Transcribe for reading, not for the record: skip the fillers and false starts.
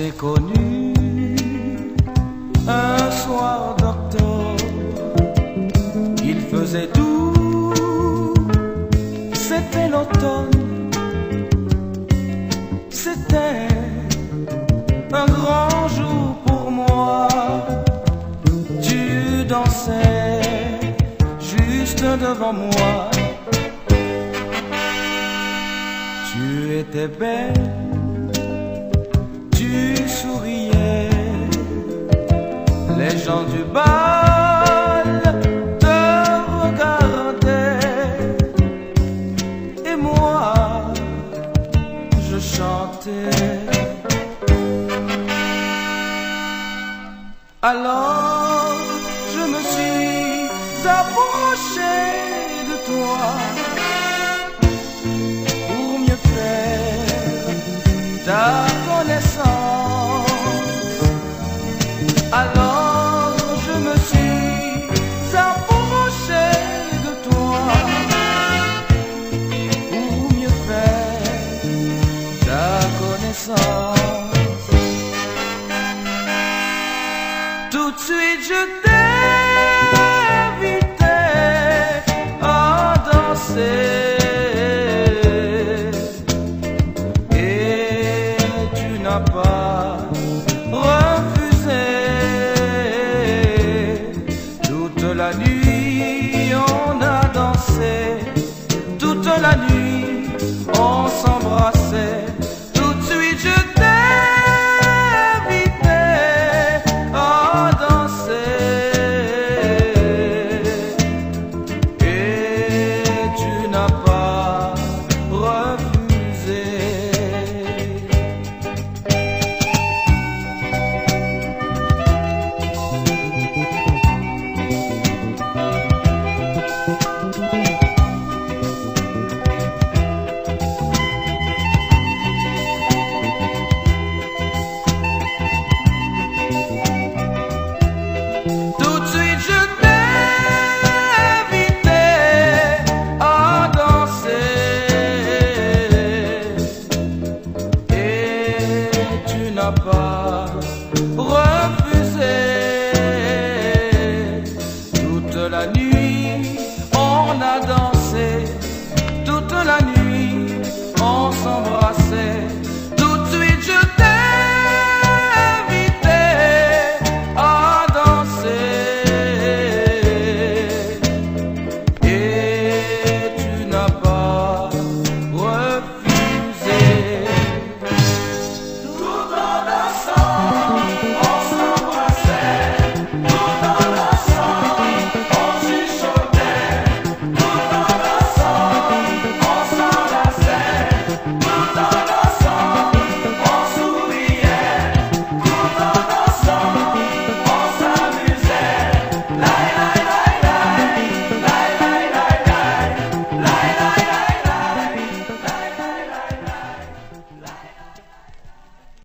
s'est connu un soir d'octobre. Il faisait doux, c'était l'automne, c'était un grand jour pour moi. Tu dansais juste devant moi. Tu étais belle, tu souriais. Les gens du bal te regardaient. Et moi, je chantais. Alors, je me suis approché de toi pour mieux faire ta connaissance. Alors, je me suis approché de toi pour mieux faire ta connaissance. Tout de suite je t'ai invité à danser et tu n'as pas refusé. Toute la nuit on a dansé, toute la nuit on s'embrassait. Tout de suite je pas refusé. Toute la nuit on a dansé, toute la nuit on s'embrassait.